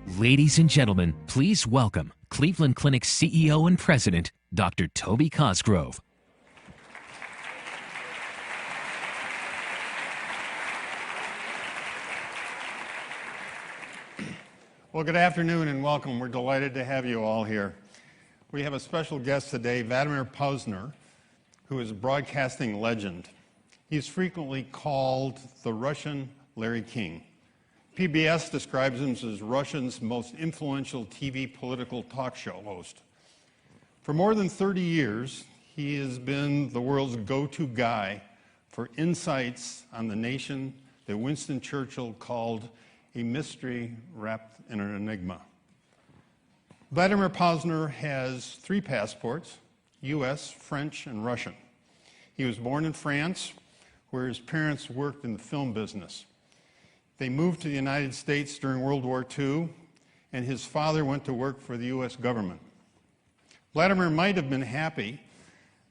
Ladies and gentlemen, please welcome Cleveland Clinic's CEO and President, Dr. Toby Cosgrove. Well, good afternoon and welcome. We're delighted to have you all here. We have a special guest today, Vladimir Pozner, who is a broadcasting legend. He's frequently called the Russian Larry King. PBS describes him as Russia's most influential TV political talk show host. For more than 30 years, he has been the world's go-to guy for insights on the nation that Winston Churchill called a mystery wrapped in an enigma. Vladimir Pozner has 3 passports, US, French, and Russian. He was born in France, where his parents worked in the film business. They moved to the United States during World War II, and his father went to work for the US government. Vladimir might have been happy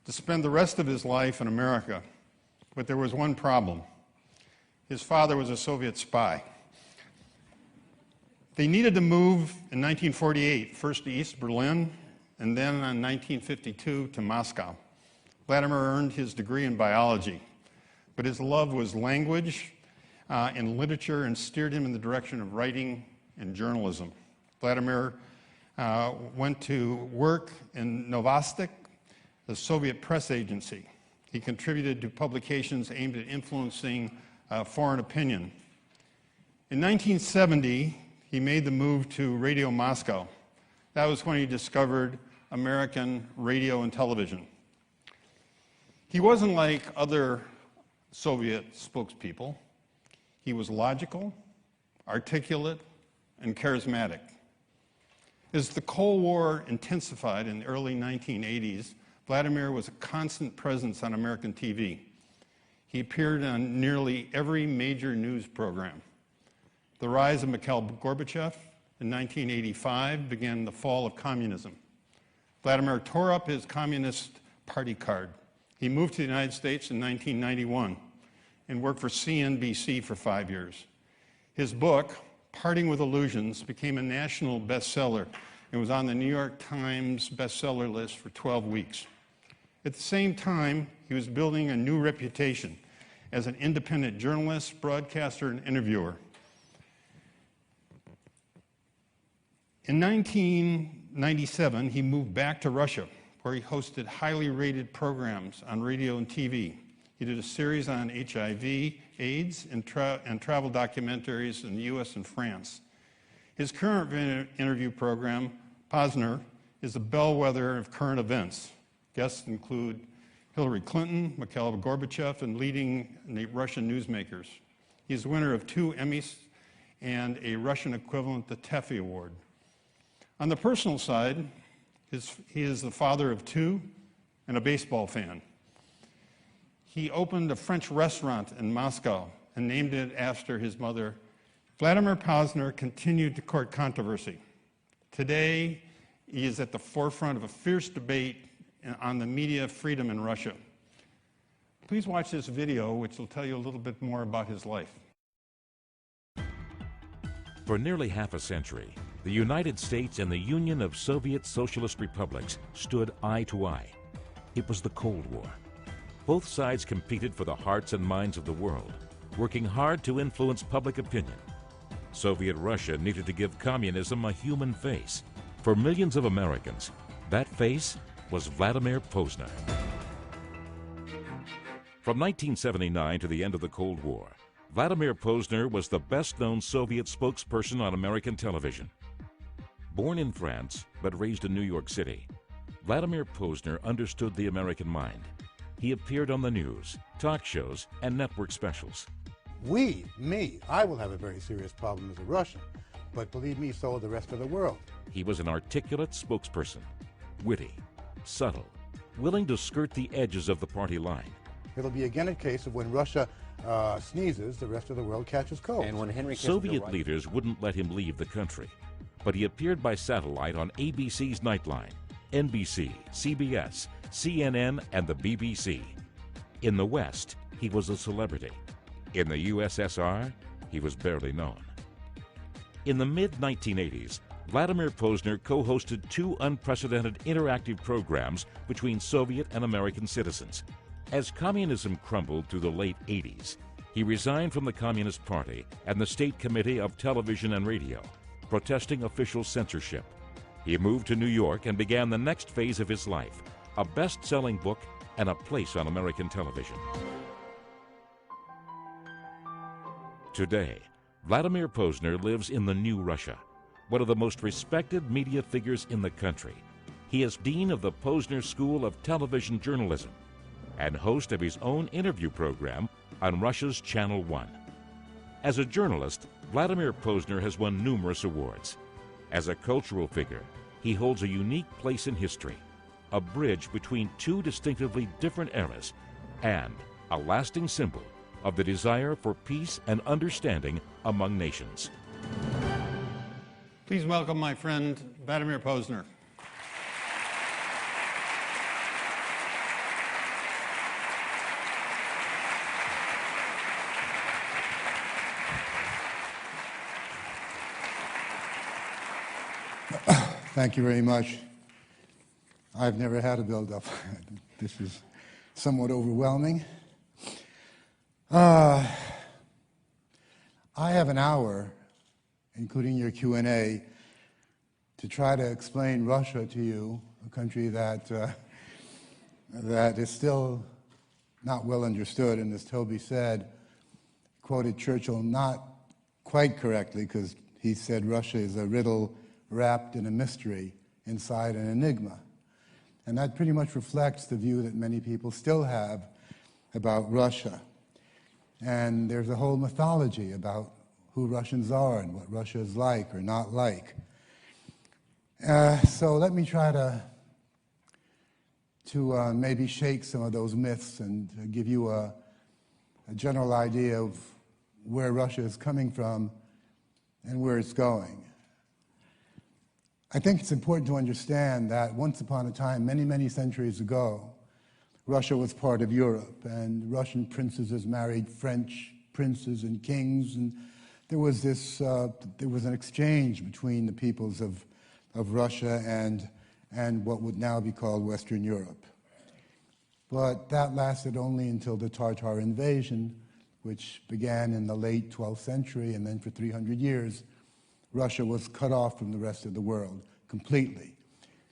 to spend the rest of his life in America, but there was one problem. His father was a Soviet spy. They needed to move in 1948, first to East Berlin, and then in 1952 to Moscow. Vladimir earned his degree in biology, but his love was language and literature and steered him in the direction of writing and journalism. Vladimir went to work in Novostek, the Soviet press agency. He contributed to publications aimed at influencing foreign opinion. In 1970, he made the move to Radio Moscow. That was when he discovered American radio and television. He wasn't like other Soviet spokespeople. He was logical, articulate, and charismatic. As the Cold War intensified in the early 1980s, Vladimir was a constant presence on American TV. He appeared on nearly every major news program. The rise of Mikhail Gorbachev in 1985 began the fall of communism. Vladimir tore up his Communist Party card. He moved to the United States in 1991 and worked for CNBC for 5 years. His book, Parting with Illusions, became a national bestseller and was on the New York Times bestseller list for 12 weeks. At the same time, he was building a new reputation as an independent journalist, broadcaster, and interviewer. In 1997, he moved back to Russia, where he hosted highly rated programs on radio and TV. He did a series on HIV, AIDS, and travel documentaries in the US and France. His current interview program, Pozner, is a bellwether of current events. Guests include Hillary Clinton, Mikhail Gorbachev, and leading Russian newsmakers. He's the winner of 2 Emmys and a Russian equivalent, the Teffy Award. On the personal side, he is the father of 2 and a baseball fan. He opened a French restaurant in Moscow and named it after his mother. Vladimir Pozner continued to court controversy. Today, he is at the forefront of a fierce debate on the media freedom in Russia. Please watch this video, which will tell you a little bit more about his life. For nearly half a century, the United States and the Union of Soviet Socialist Republics stood eye to eye. It was the Cold War. Both sides competed for the hearts and minds of the world, working hard to influence public opinion. Soviet Russia needed to give communism a human face. For millions of Americans, that face was Vladimir Pozner. From 1979 to the end of the Cold War, Vladimir Pozner was the best-known Soviet spokesperson on American television. Born in France, but raised in New York City, Vladimir Pozner understood the American mind. He appeared on the news, talk shows, and network specials. I will have a very serious problem as a Russian, but believe me, so will the rest of the world. He was an articulate spokesperson, witty, subtle, willing to skirt the edges of the party line. It'll be again a case of when Russia sneezes, the rest of the world catches cold. And when Henry Soviet leaders wouldn't let him leave the country, but he appeared by satellite on ABC's Nightline, NBC, CBS, CNN, and the BBC. In the West, he was a celebrity. In the USSR, he was barely known. In the mid-1980s, Vladimir Pozner co-hosted two unprecedented interactive programs between Soviet and American citizens. As communism crumbled through the late 80s, he resigned from the Communist Party and the State Committee of Television and Radio, protesting official censorship. He moved to New York and began the next phase of his life, a best-selling book and a place on American television. Today, Vladimir Pozner lives in the new Russia, one of the most respected media figures in the country. He is dean of the Pozner School of Television Journalism and host of his own interview program on Russia's Channel 1. As a journalist, Vladimir Pozner has won numerous awards. As a cultural figure, he holds a unique place in history, a bridge between two distinctively different eras, and a lasting symbol of the desire for peace and understanding among nations. Please welcome my friend, Vladimir Pozner. Thank you very much. I've never had a build-up. This is somewhat overwhelming. I have an hour, including your Q&A, to try to explain Russia to you, a country that is still not well understood, and as Toby said, quoted Churchill not quite correctly, because he said Russia is a riddle wrapped in a mystery inside an enigma. And that pretty much reflects the view that many people still have about Russia. And there's a whole mythology about who Russians are and what Russia is like or not like. So let me try to maybe shake some of those myths and give you a general idea of where Russia is coming from and where it's going. I think it's important to understand that once upon a time, many, many centuries ago, Russia was part of Europe, and Russian princesses married French princes and kings, and there was an exchange between the peoples of Russia and what would now be called Western Europe. But that lasted only until the Tartar invasion, which began in the late 12th century, and then for 300 years, Russia was cut off from the rest of the world completely.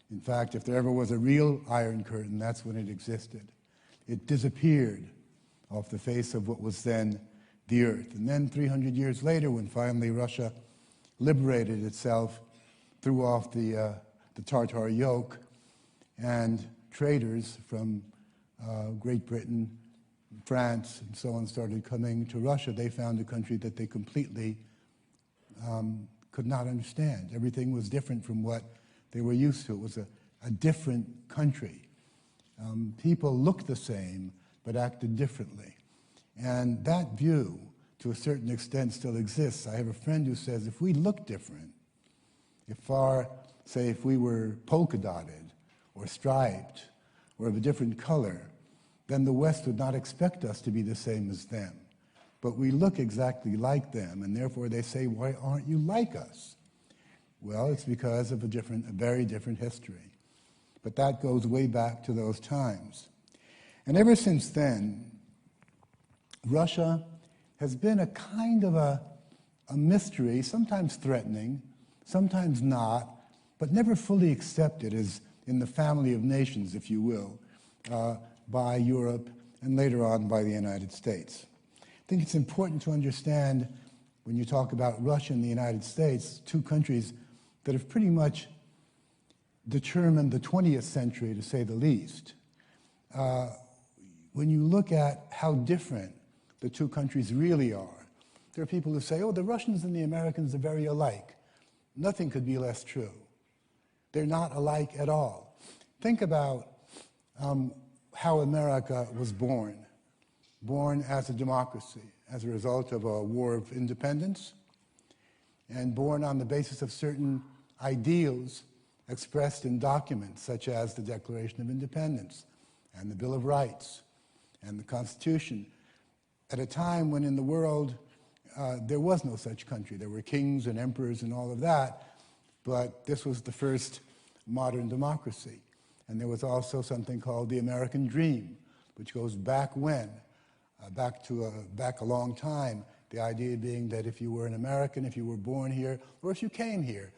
In fact, if there ever was a real Iron Curtain, that's when it existed. It disappeared off the face of what was then the earth. And then 300 years later, when finally Russia liberated itself, threw off the Tartar yoke, and traders from Great Britain, France, and so on started coming to Russia, they found a country that they completely could not understand. Everything was different from what they were used to. It was a different country. People looked the same, but acted differently. And that view, to a certain extent, still exists. I have a friend who says, if we look different, if we were polka-dotted or striped or of a different color, then the West would not expect us to be the same as them. But we look exactly like them, and therefore they say, why aren't you like us? Well, it's because of a very different history. But that goes way back to those times. And ever since then, Russia has been a kind of a mystery, sometimes threatening, sometimes not, but never fully accepted as in the family of nations, if you will, by Europe and later on by the United States. I think it's important to understand, when you talk about Russia and the United States, two countries that have pretty much determined the 20th century, to say the least. When you look at how different the two countries really are, there are people who say, oh, the Russians and the Americans are very alike. Nothing could be less true. They're not alike at all. Think about how America was born as a democracy, as a result of a war of independence, and born on the basis of certain ideals expressed in documents such as the Declaration of Independence and the Bill of Rights and the Constitution, at a time when in the world there was no such country. There were kings and emperors and all of that, but this was the first modern democracy. And there was also something called the American Dream, which goes back when? Back a long time. The idea being that if you were an American, if you were born here, or if you came here,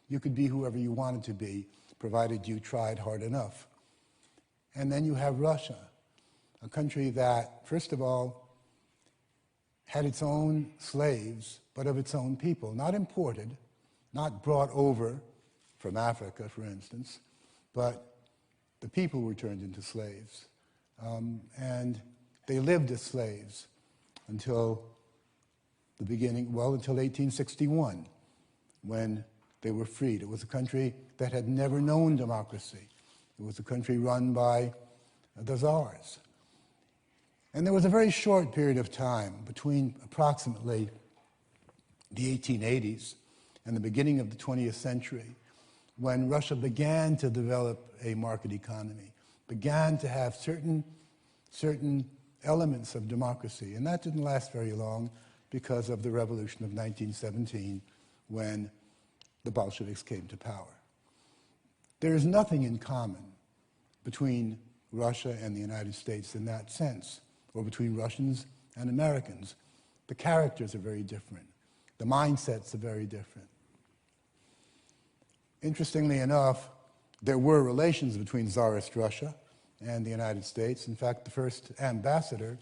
you could be whoever you wanted to be, provided you tried hard enough. And then you have Russia, a country that, first of all, had its own slaves, but of its own people, not imported, not brought over from Africa, for instance, but the people were turned into slaves. And they lived as slaves until the beginning, well, until 1861, when they were freed. It was a country that had never known democracy. It was a country run by the czars. And there was a very short period of time between approximately the 1880s and the beginning of the 20th century when Russia began to develop a market economy, began to have certain elements of democracy. And that didn't last very long because of the revolution of 1917 when the Bolsheviks came to power. There is nothing in common between Russia and the United States in that sense, or between Russians and Americans. The characters are very different. The mindsets are very different. Interestingly enough, there were relations between Tsarist Russia and the United States. In fact, the first ambassador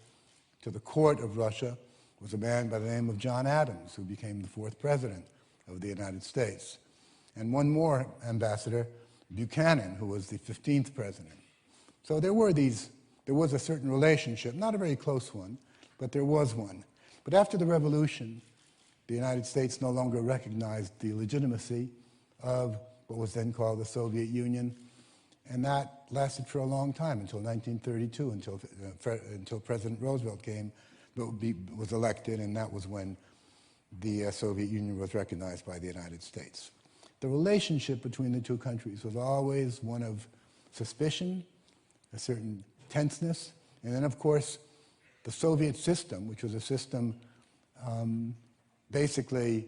to the court of Russia was a man by the name of John Adams, who became the fourth president of the United States. And one more ambassador, Buchanan, who was the 15th president. So there was a certain relationship, not a very close one, but there was one. But after the revolution, the United States no longer recognized the legitimacy of what was then called the Soviet Union, and that lasted for a long time, until 1932, until President Roosevelt was elected, and that was when the Soviet Union was recognized by the United States. The relationship between the two countries was always one of suspicion, a certain tenseness, and then, of course, the Soviet system, which was a system basically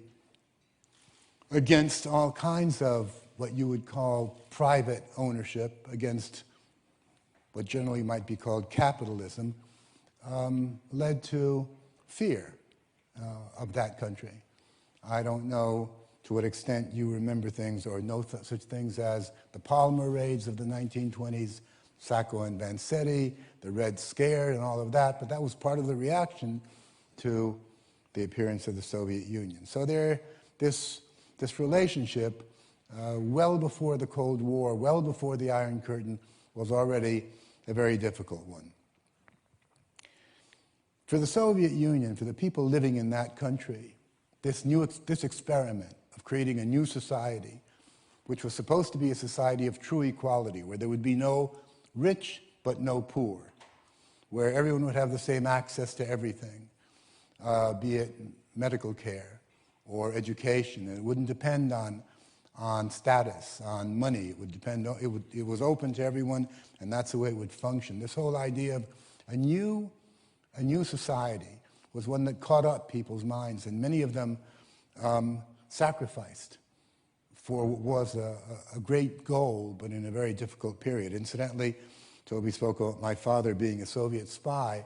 against all kinds of what you would call private ownership, against what generally might be called capitalism, led to fear of that country. I don't know to what extent you remember things or know such things as the Palmer raids of the 1920s, Sacco and Vanzetti, the Red Scare and all of that, but that was part of the reaction to the appearance of the Soviet Union. So this relationship, well before the Cold War, well before the Iron Curtain, was already a very difficult one. For the Soviet Union, for the people living in that country, this experiment of creating a new society, which was supposed to be a society of true equality, where there would be no rich but no poor, where everyone would have the same access to everything, be it medical care or education, and it wouldn't depend on status, on money. It was open to everyone, and that's the way it would function. This whole idea of a new society was one that caught up people's minds, and many of them sacrificed for what was a great goal, but in a very difficult period. Incidentally, Toby spoke about my father being a Soviet spy.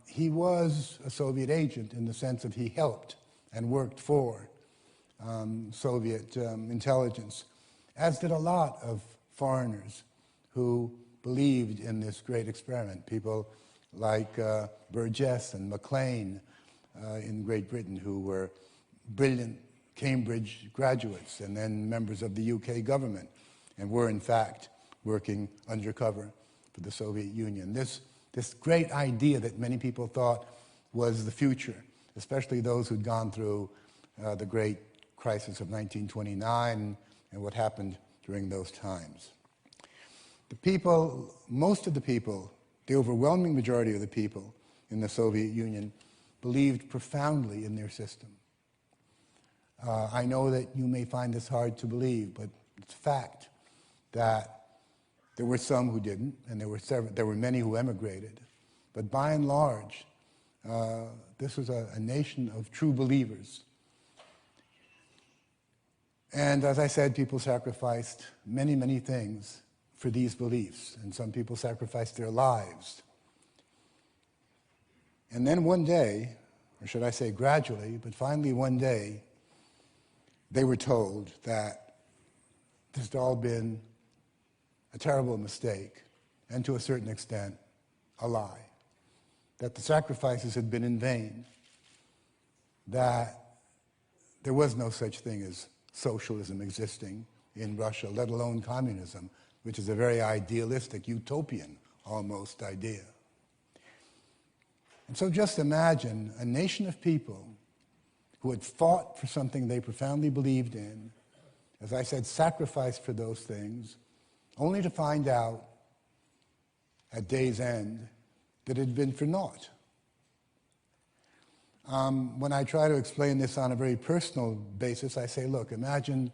He was a Soviet agent in the sense of he helped and worked for Soviet intelligence, as did a lot of foreigners who believed in this great experiment. People like Burgess and Maclean in Great Britain, who were brilliant Cambridge graduates and then members of the UK government, and were in fact working undercover for the Soviet Union. This great idea that many people thought was the future, especially those who'd gone through the great crisis of 1929 and what happened during those times. The people, most of the people, the overwhelming majority of the people in the Soviet Union believed profoundly in their system. I know that you may find this hard to believe, but it's a fact that there were some who didn't, and there were many who emigrated. But by and large, This was a nation of true believers. And as I said, people sacrificed many, many things for these beliefs, and some people sacrificed their lives. And then one day, or should I say gradually, but finally one day, they were told that this had all been a terrible mistake, and to a certain extent, a lie. That the sacrifices had been in vain, that there was no such thing as socialism existing in Russia, let alone communism, which is a very idealistic, utopian almost idea. And so just imagine a nation of people who had fought for something they profoundly believed in, as I said, sacrificed for those things, only to find out at day's end that it had been for naught. When I try to explain this on a very personal basis, I say, look, imagine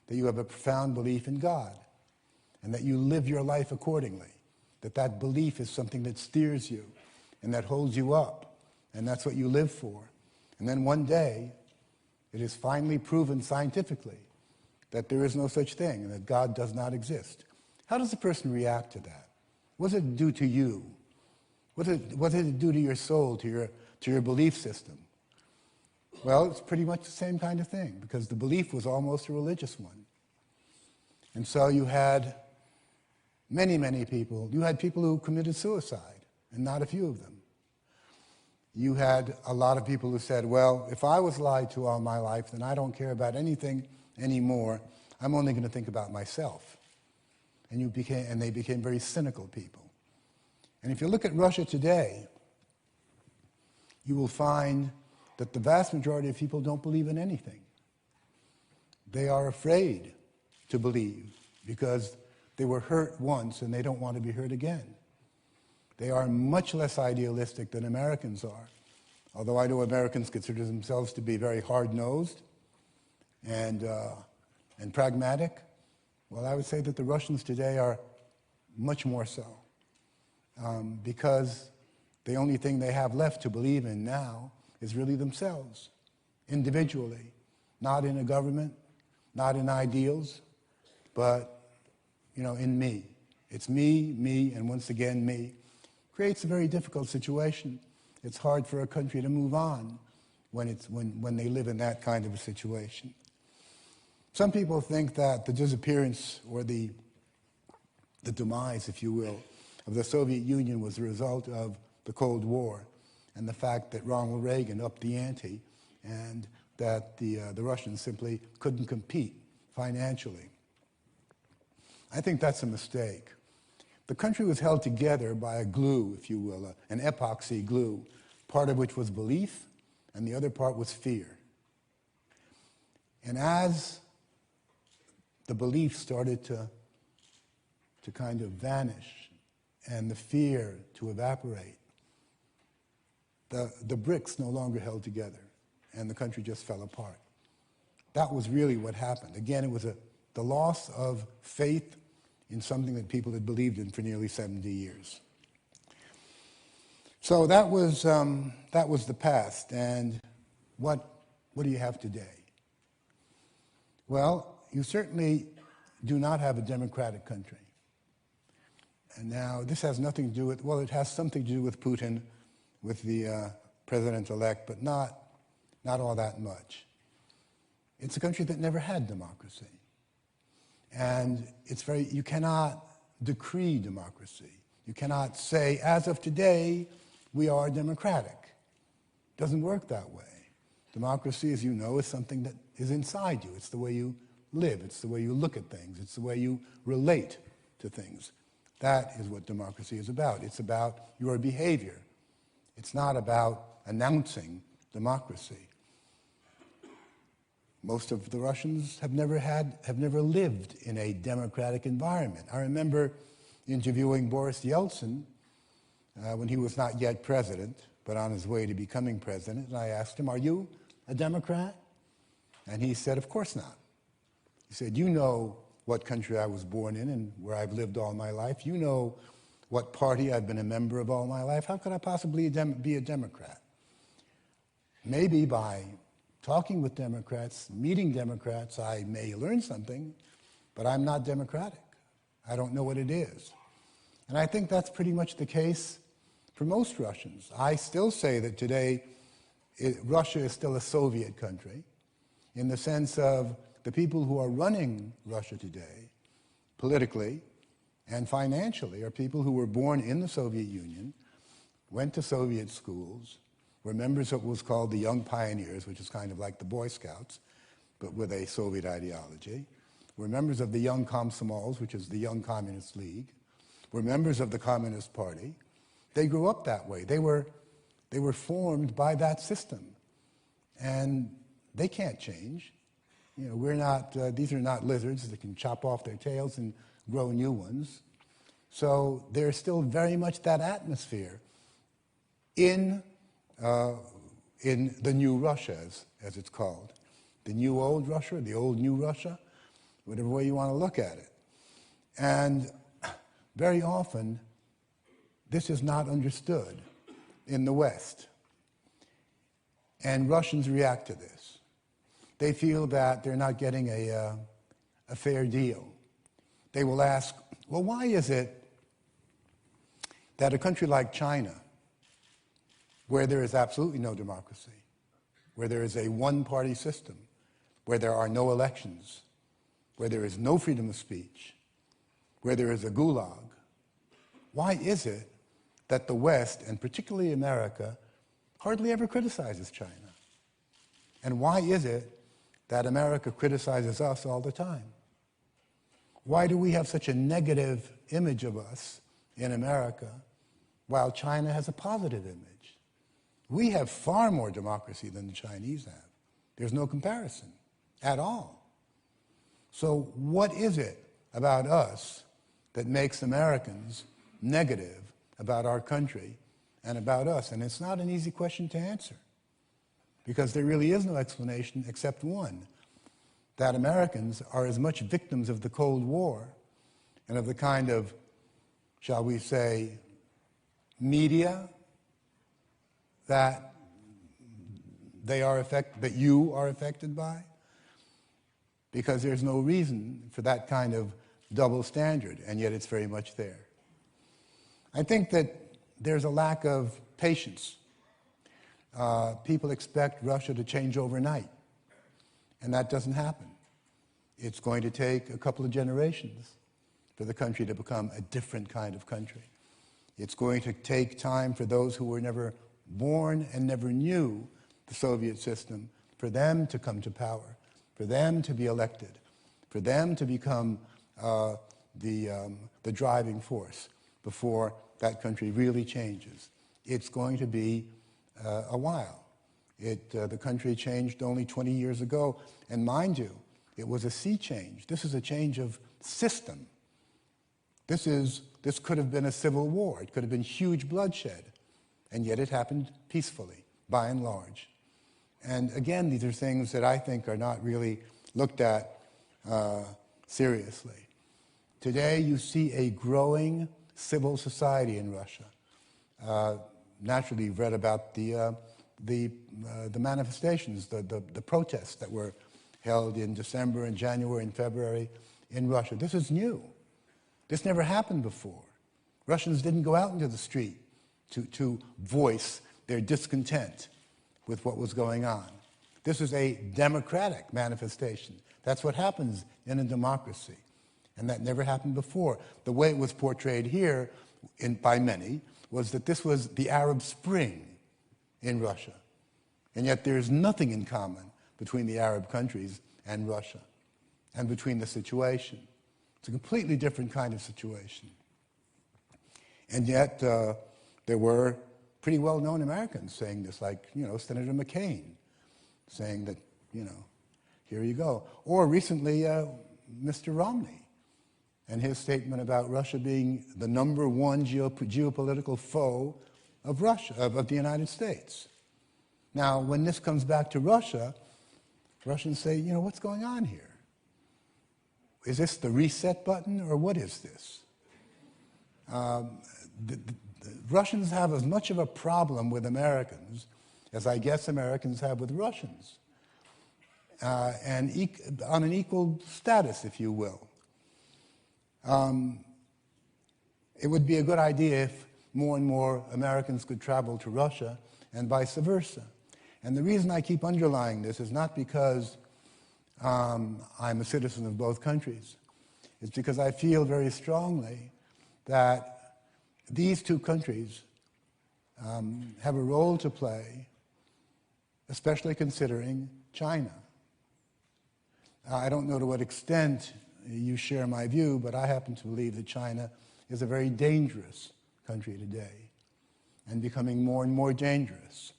that you have a profound belief in God and that you live your life accordingly, that that belief is something that steers you and that holds you up, and that's what you live for. And then one day, it is finally proven scientifically that there is no such thing and that God does not exist. How does a person react to that? What does it do to you? What does it do to your soul, to your belief system? Well, it's pretty much the same kind of thing, because the belief was almost a religious one. And so you had many, many people. You had people who committed suicide, and not a few of them. You had a lot of people who said, well, if I was lied to all my life, then I don't care about anything anymore. I'm only going to think about myself. And they became very cynical people. And if you look at Russia today, you will find that the vast majority of people don't believe in anything. They are afraid to believe because they were hurt once and they don't want to be hurt again. They are much less idealistic than Americans are. Although I know Americans consider themselves to be very hard-nosed and pragmatic, well, I would say that the Russians today are much more so. Because the only thing they have left to believe in now is really themselves, individually, not in a government, not in ideals, but, in me. It's me, and once again me. Creates a very difficult situation. It's hard for a country to move on when they live in that kind of a situation. Some people think that the disappearance or the demise, if you will, of the Soviet Union was a result of the Cold War and the fact that Ronald Reagan upped the ante and that the Russians simply couldn't compete financially. I think that's a mistake. The country was held together by a glue, if you will, an epoxy glue, part of which was belief and the other part was fear. And as the belief started to kind of vanish and the fear to evaporate, the bricks no longer held together and the country just fell apart. That was really what happened. Again, it was the loss of faith in something that people had believed in for nearly 70 years. So that was the past, and what do you have today? Well, you certainly do not have a democratic country. And now this has nothing to do with, well, it has something to do with Putin, with the president-elect, but not all that much. It's a country that never had democracy. And you cannot decree democracy. You cannot say, as of today, we are democratic. It doesn't work that way. Democracy, as you know, is something that is inside you. It's the way you live. It's the way you look at things. It's the way you relate to things. That is what democracy is about. It's about your behavior. It's not about announcing democracy. Most of the Russians have never lived in a democratic environment. I remember interviewing Boris Yeltsin when he was not yet president, but on his way to becoming president, and I asked him, "Are you a Democrat?" And he said, "Of course not." He said, "You know what country I was born in and where I've lived all my life. You know what party I've been a member of all my life. How could I possibly be a Democrat?" maybe by talking with Democrats, meeting Democrats, I may learn something, but I'm not democratic. I don't know what it is. And I think that's pretty much the case for most Russians. I still say that today Russia is still a Soviet country in the sense of the people who are running Russia today, politically and financially, are people who were born in the Soviet Union, went to Soviet schools, were members of what was called the Young Pioneers, which is kind of like the Boy Scouts, but with a Soviet ideology, were members of the Young Komsomols, which is the Young Communist League, were members of the Communist Party. They grew up that way. They were formed by that system. And they can't change. You know, we're not, these are not lizards that can chop off their tails and grow new ones. So there's still very much that atmosphere in the new Russia, as it's called. The new old Russia, the old new Russia, whatever way you want to look at it. And very often, this is not understood in the West. And Russians react to this. They feel that they're not getting a fair deal. They will ask, well, why is it that a country like China, where there is absolutely no democracy, where there is a one-party system, where there are no elections, where there is no freedom of speech, where there is a gulag, why is it that the West, and particularly America, hardly ever criticizes China? And why is it that America criticizes us all the time? Why do we have such a negative image of us in America while China has a positive image? We have far more democracy than the Chinese have. There's no comparison at all. So what is it about us that makes Americans negative about our country and about us? And it's not an easy question to answer, because there really is no explanation except one, that Americans are as much victims of the Cold War and of the kind of, shall we say, media that that you are affected by, because there's no reason for that kind of double standard, and yet it's very much there. I think that there's a lack of patience. People expect Russia to change overnight, and that doesn't happen. It's going to take a couple of generations for the country to become a different kind of country. It's going to take time for those who were never born and never knew the Soviet system, for them to come to power, for them to be elected, for them to become the driving force before that country really changes. It's going to be a while. The country changed only 20 years ago, and mind you, it was a sea change. This is a change of system. This could have been a civil war. It could have been huge bloodshed, and yet it happened peacefully, by and large. And again, these are things that I think are not really looked at seriously. Today, you see a growing civil society in Russia. Naturally, you've read about the manifestations, the protests that were held in December and January and February in Russia. This is new. This never happened before. Russians didn't go out into the street to voice their discontent with what was going on. This is a democratic manifestation. That's what happens in a democracy. And that never happened before. The way it was portrayed here by many was that this was the Arab Spring in Russia. And yet there's nothing in common between the Arab countries and Russia, and between the situation. It's a completely different kind of situation. And yet there were pretty well-known Americans saying this, like, Senator McCain saying that, here you go. Or recently, Mr. Romney and his statement about Russia being the number one geopolitical foe of Russia, of the United States. Now, when this comes back to Russia, Russians say, what's going on here? Is this the reset button, or what is this? The Russians have as much of a problem with Americans as I guess Americans have with Russians, and on an equal status, if you will. It would be a good idea if more and more Americans could travel to Russia and vice versa. And the reason I keep underlining this is not because I'm a citizen of both countries. It's because I feel very strongly that these two countries have a role to play, especially considering China. I don't know to what extent you share my view, but I happen to believe that China is a very dangerous country today and becoming more and more dangerous.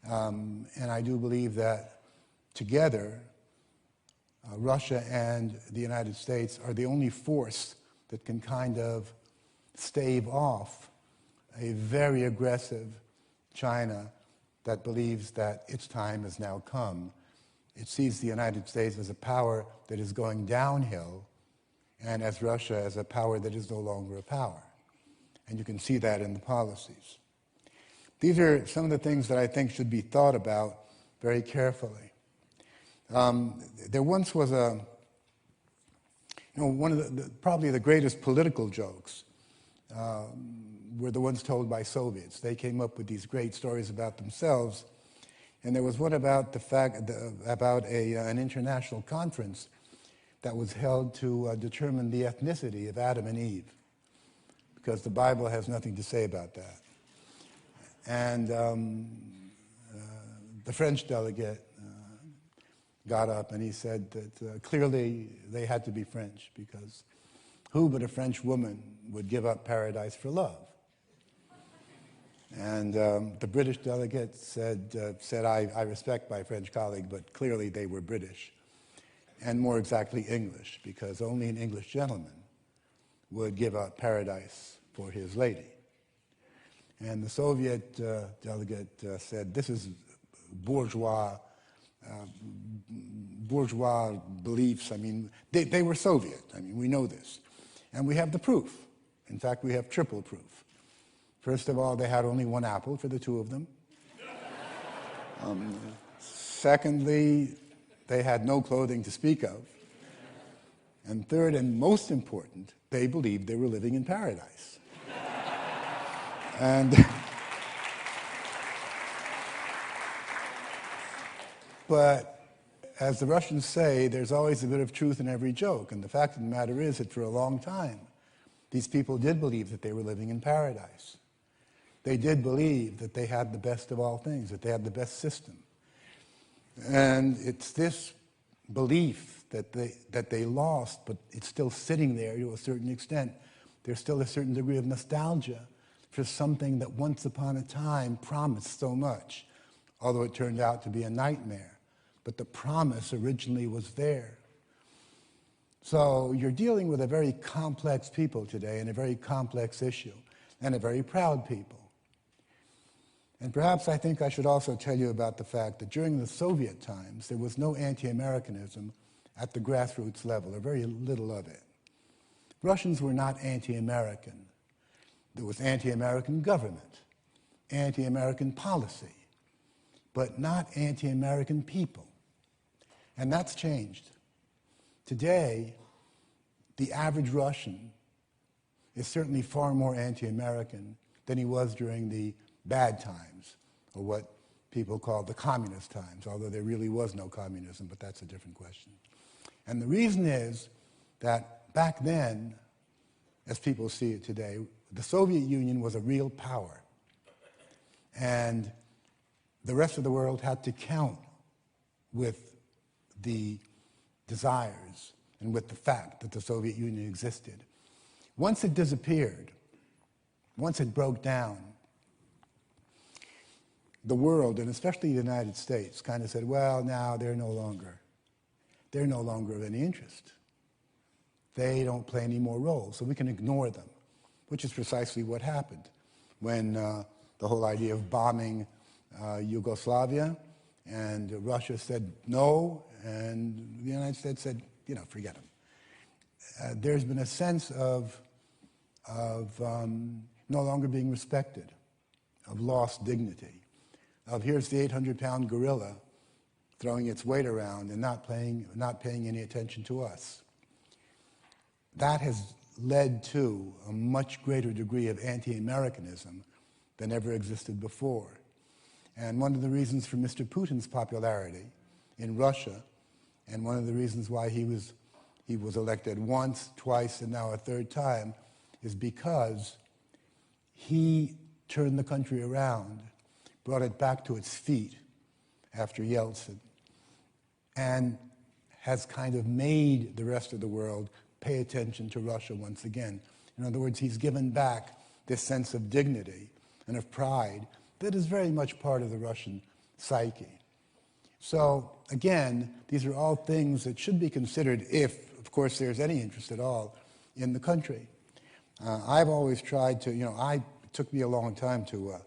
And I do believe that together, Russia and the United States are the only force that can kind of stave off a very aggressive China that believes that its time has now come. It sees the United States as a power that is going downhill, and as Russia as a power that is no longer a power. And you can see that in the policies. These are some of the things that I think should be thought about very carefully. There once was one of probably the greatest political jokes were the ones told by Soviets. They came up with these great stories about themselves, and there was one about an international conference that was held to determine the ethnicity of Adam and Eve, because the Bible has nothing to say about that. And the French delegate got up and he said that clearly they had to be French, because who but a French woman would give up paradise for love? And the British delegate said I respect my French colleague, but clearly they were British, and more exactly English, because only an English gentleman would give up paradise for his lady. And the Soviet delegate said, this is bourgeois beliefs. I mean, they were Soviet. I mean, we know this. And we have the proof. In fact, we have triple proof. First of all, they had only one apple for the two of them. Secondly, they had no clothing to speak of. And third, and most important, they believed they were living in paradise. And but as the Russians say, there's always a bit of truth in every joke. And the fact of the matter is that for a long time, these people did believe that they were living in paradise. They did believe that they had the best of all things, that they had the best system. And it's this belief that they lost, but it's still sitting there to a certain extent. There's still a certain degree of nostalgia for something that once upon a time promised so much, although it turned out to be a nightmare. But the promise originally was there. So you're dealing with a very complex people today and a very complex issue, and a very proud people. And perhaps I think I should also tell you about the fact that during the Soviet times, there was no anti-Americanism at the grassroots level, or very little of it. Russians were not anti-American. There was anti-American government, anti-American policy, but not anti-American people. And that's changed. Today, the average Russian is certainly far more anti-American than he was during the bad times, or what people call the communist times, although there really was no communism, but that's a different question. And the reason is that back then, as people see it today, the Soviet Union was a real power. And the rest of the world had to count with the desires and with the fact that the Soviet Union existed. Once it disappeared, once it broke down, the world, and especially the United States, kind of said, well, now they're no longer of any interest. They don't play any more roles, so we can ignore them, which is precisely what happened when the whole idea of bombing Yugoslavia, and Russia said no, and the United States said, forget them. There's been a sense of no longer being respected, of lost dignity. of here's the 800-pound gorilla throwing its weight around and not paying any attention to us. That has led to a much greater degree of anti-Americanism than ever existed before. And one of the reasons for Mr. Putin's popularity in Russia, and one of the reasons why he was elected once, twice, and now a third time, is because he turned the country around, brought it back to its feet after Yeltsin, and has kind of made the rest of the world pay attention to Russia once again. In other words, he's given back this sense of dignity and of pride that is very much part of the Russian psyche. So, again, these are all things that should be considered if, of course, there's any interest at all in the country. I've always tried to, it took me a long time to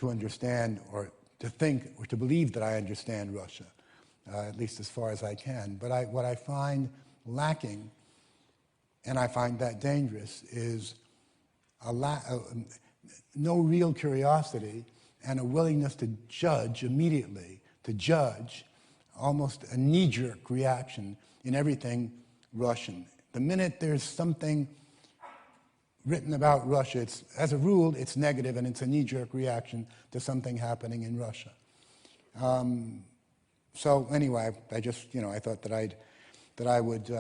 understand or to think or to believe that I understand Russia, at least as far as I can. But what I find lacking, and I find that dangerous, is no real curiosity and a willingness to judge immediately, to judge almost a knee-jerk reaction in everything Russian. The minute there's something written about Russia, as a rule, it's negative and it's a knee-jerk reaction to something happening in Russia. So anyway, I just, I thought that I would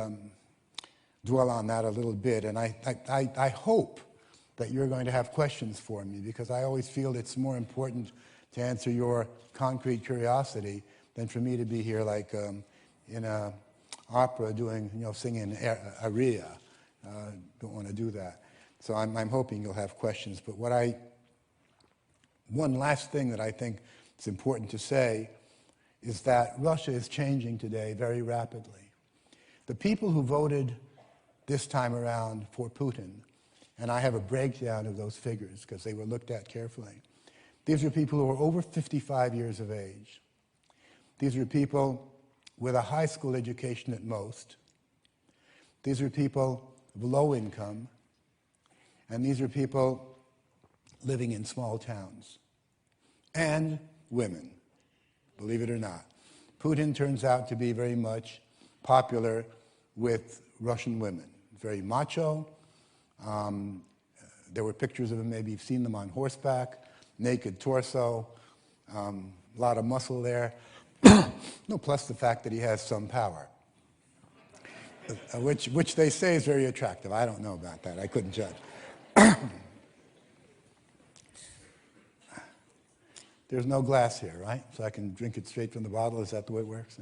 dwell on that a little bit, and I hope that you're going to have questions for me, because I always feel it's more important to answer your concrete curiosity than for me to be here like in an opera doing, singing aria. Don't want to do that. So I'm hoping you'll have questions. But one last thing that I think is important to say is that Russia is changing today very rapidly. The people who voted this time around for Putin, and I have a breakdown of those figures because they were looked at carefully. These are people who are over 55 years of age. These are people with a high school education at most. These are people of low income. And these are people living in small towns. And women, believe it or not. Putin turns out to be very much popular with Russian women. Very macho. There were pictures of him, maybe you've seen them on horseback, naked torso, a lot of muscle there. No, plus the fact that he has some power, which they say is very attractive. I don't know about that. I couldn't judge. There's no glass here, right? So I can drink it straight from the bottle. Is that the way it works?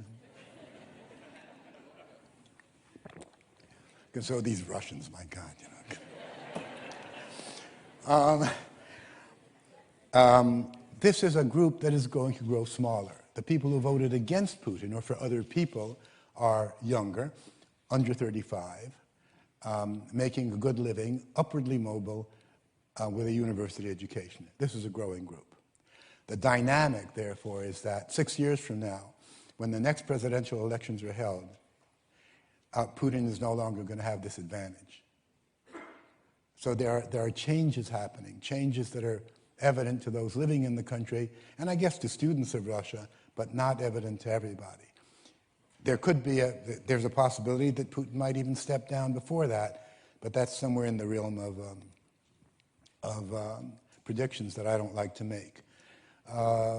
So these Russians, my God, this is a group that is going to grow smaller. The people who voted against Putin or for other people are younger, under 35, making a good living, upwardly mobile, with a university education. This is a growing group. The dynamic, therefore, is that 6 years from now, when the next presidential elections are held, Putin is no longer going to have this advantage. So there are changes happening, changes that are evident to those living in the country, and I guess to students of Russia, but not evident to everybody. There's a possibility that Putin might even step down before that, but that's somewhere in the realm of predictions that I don't like to make.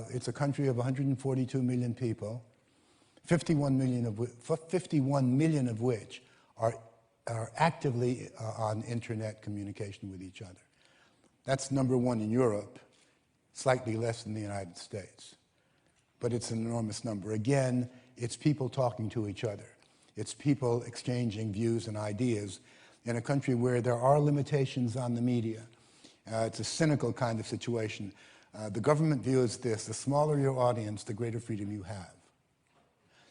It's a country of 142 million people, 51 million of which are actively on internet communication with each other. That's number one in Europe, slightly less than the United States. But it's an enormous number. Again, it's people talking to each other. It's people exchanging views and ideas in a country where there are limitations on the media. It's a cynical kind of situation. The government view is this: the smaller your audience, the greater freedom you have.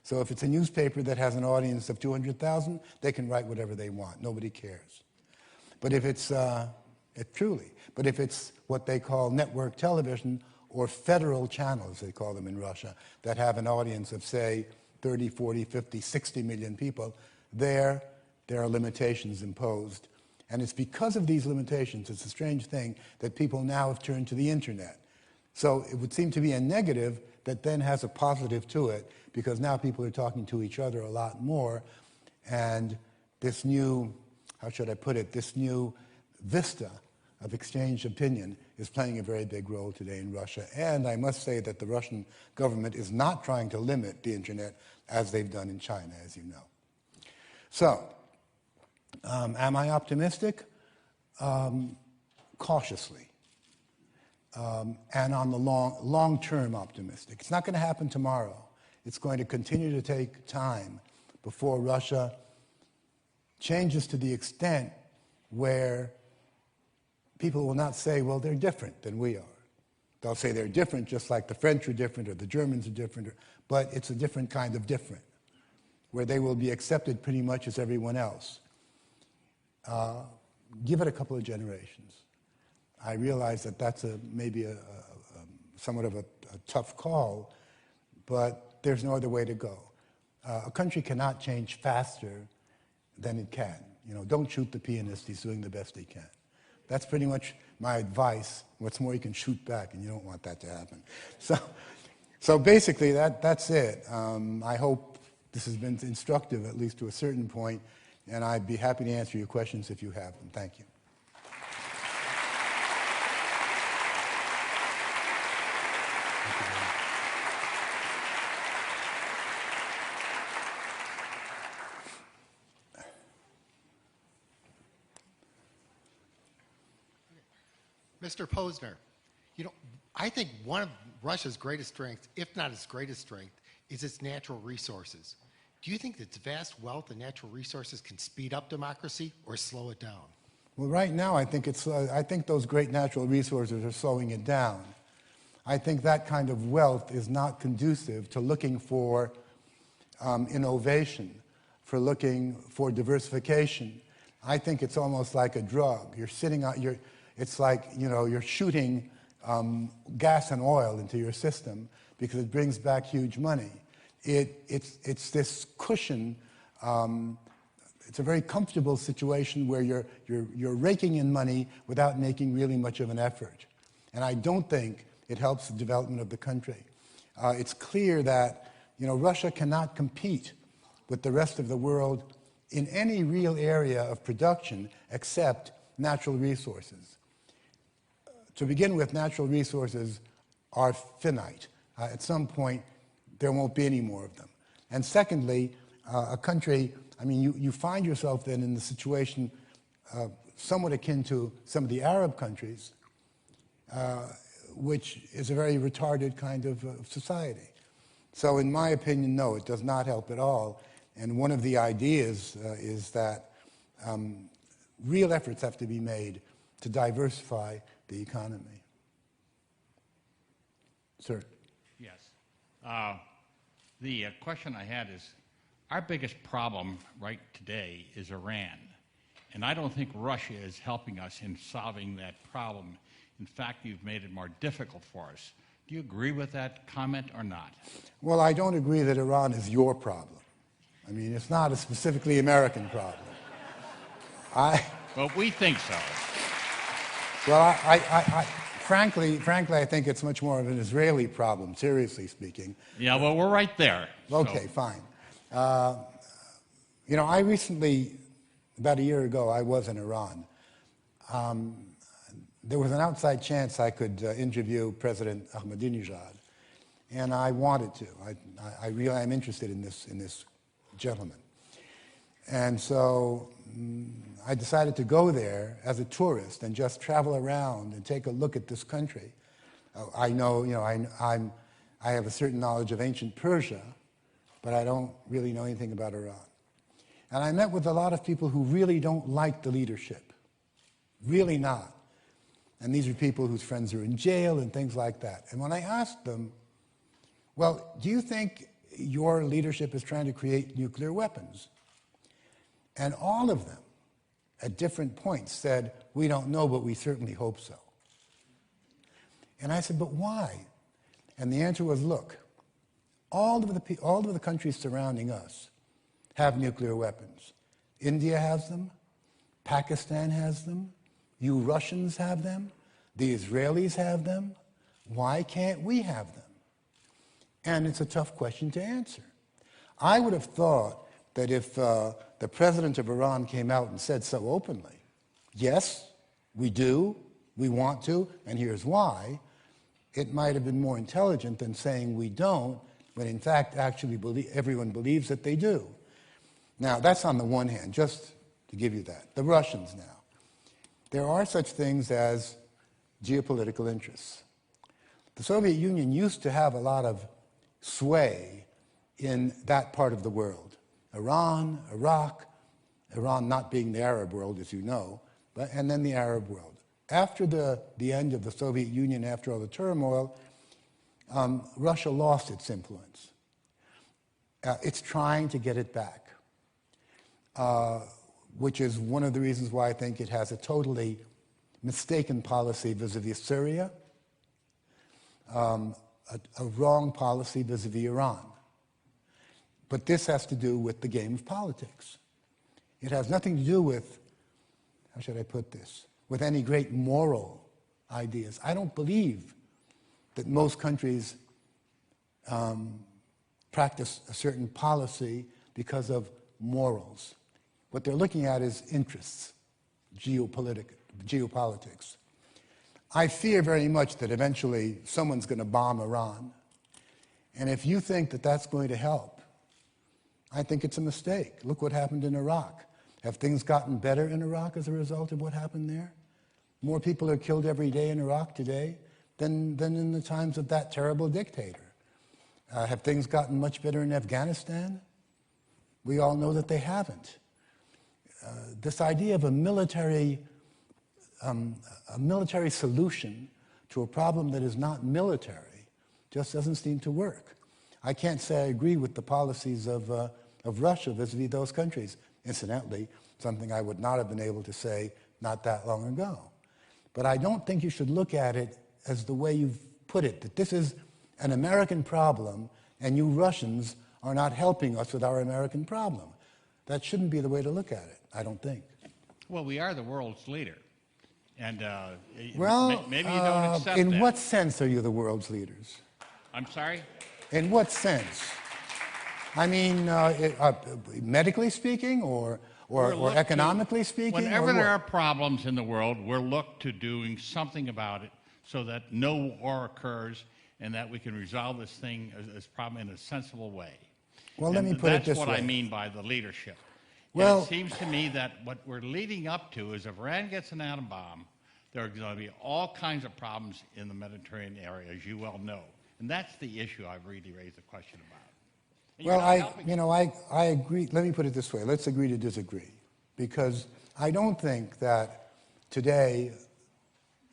So if it's a newspaper that has an audience of 200,000, they can write whatever they want. Nobody cares. But if it's but if it's what they call network television or federal channels, they call them in Russia, that have an audience of, say, 30, 40, 50, 60 million people, there are limitations imposed. And it's because of these limitations, it's a strange thing, that people now have turned to the internet. So it would seem to be a negative that then has a positive to it, because now people are talking to each other a lot more, and this new, how should I put it, this new vista of exchange opinion is playing a very big role today in Russia. And I must say that the Russian government is not trying to limit the internet as they've done in China, as you know. So, am I optimistic? Cautiously. And on the long-term optimistic. It's not going to happen tomorrow. It's going to continue to take time before Russia changes to the extent where people will not say, well, they're different than we are. They'll say they're different just like the French are different or the Germans are different, but it's a different kind of different, where they will be accepted pretty much as everyone else. Give it a couple of generations. I realize that that's maybe somewhat of a tough call, but there's no other way to go. A country cannot change faster than it can. You know, don't shoot the pianist, he's doing the best he can. That's pretty much my advice. What's more, you can shoot back, and you don't want that to happen. So basically, that's it. I hope this has been instructive, at least to a certain point, and I'd be happy to answer your questions if you have them. Thank you. Mr. Pozner, you know, I think one of Russia's greatest strengths, if not its greatest strength, is its natural resources. Do you think that its vast wealth and natural resources can speed up democracy or slow it down? Well, right now, I think those great natural resources are slowing it down. I think that kind of wealth is not conducive to looking for innovation, for looking for diversification. I think it's almost like a drug. You're sitting on it's like, you know, you're shooting gas and oil into your system because it brings back huge money. It's this cushion. It's a very comfortable situation where you're raking in money without making really much of an effort. And I don't think it helps the development of the country. It's clear that, you know, Russia cannot compete with the rest of the world in any real area of production except natural resources. To begin with, natural resources are finite. At some point, there won't be any more of them. And secondly, a country, I mean, you find yourself then in the situation somewhat akin to some of the Arab countries, which is a very retarded kind of society. So in my opinion, no, it does not help at all. And one of the ideas is that real efforts have to be made to diversify the economy. Sir? Yes. The question I had is, our biggest problem right today is Iran. And I don't think Russia is helping us in solving that problem. In fact, you've made it more difficult for us. Do you agree with that comment or not? Well, I don't agree that Iran is your problem. I mean, it's not a specifically American problem. Well, we think so. Well, frankly, I think it's much more of an Israeli problem, seriously speaking. Yeah, well, we're right there. Okay, fine. You know, I recently, about a year ago, I was in Iran. There was an outside chance I could interview President Ahmadinejad, and I wanted to. I really am interested in this gentleman. And so I decided to go there as a tourist and just travel around and take a look at this country. I know, you know, I have a certain knowledge of ancient Persia, but I don't really know anything about Iran. And I met with a lot of people who really don't like the leadership, really not. And these are people whose friends are in jail and things like that. And when I asked them, well, do you think your leadership is trying to create nuclear weapons? And all of them, at different points, said, we don't know, but we certainly hope so. And I said, but why? And the answer was, look, all of the countries surrounding us have nuclear weapons. India has them. Pakistan has them. You Russians have them. The Israelis have them. Why can't we have them? And it's a tough question to answer. I would have thought that if the president of Iran came out and said so openly, yes, we do, we want to, and here's why, it might have been more intelligent than saying we don't, when in fact actually everyone believes that they do. Now, that's on the one hand, just to give you that. The Russians now. There are such things as geopolitical interests. The Soviet Union used to have a lot of sway in that part of the world. Iran, Iraq, Iran not being the Arab world, as you know, and then the Arab world. After the end of the Soviet Union, after all the turmoil, Russia lost its influence. It's trying to get it back, which is one of the reasons why I think it has a totally mistaken policy vis-a-vis Syria, a wrong policy vis-a-vis Iran. But this has to do with the game of politics. It has nothing to do with, how should I put this, with any great moral ideas. I don't believe that most countries practice a certain policy because of morals. What they're looking at is interests, geopolitics. I fear very much that eventually someone's going to bomb Iran. And if you think that that's going to help, I think it's a mistake. Look what happened in Iraq. Have things gotten better in Iraq as a result of what happened there? More people are killed every day in Iraq today than in the times of that terrible dictator. Have things gotten much better in Afghanistan? We all know that they haven't. This idea of a military solution to a problem that is not military just doesn't seem to work. I can't say I agree with the policies of Russia vis-a-vis those countries. Incidentally, something I would not have been able to say not that long ago. But I don't think you should look at it as the way you've put it, that this is an American problem and you Russians are not helping us with our American problem. That shouldn't be the way to look at it, I don't think. Well, we are the world's leader. And maybe you don't accept in that. what sense are you the world's leaders? I'm sorry? In what sense? I mean, medically speaking or economically speaking? Whenever there are problems in the world, we're looked to doing something about it so that no war occurs and that we can resolve this problem in a sensible way. Well, let me put it this way. That's what I mean by the leadership. Well, and it seems to me that what we're leading up to is if Iran gets an atom bomb, there are going to be all kinds of problems in the Mediterranean area, as you well know. And that's the issue I've really raised the question about. And well, I agree. Let me put it this way. Let's agree to disagree. Because I don't think that today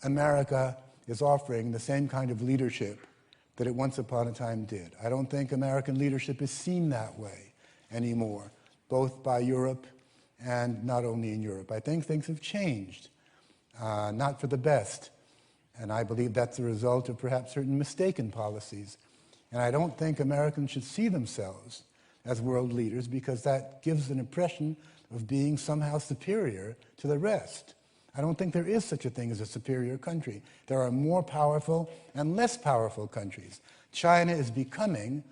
America is offering the same kind of leadership that it once upon a time did. I don't think American leadership is seen that way anymore, both by Europe and not only in Europe. I think things have changed, not for the best. And I believe that's the result of perhaps certain mistaken policies. And I don't think Americans should see themselves as world leaders because that gives an impression of being somehow superior to the rest. I don't think there is such a thing as a superior country. There are more powerful and less powerful countries. China is becoming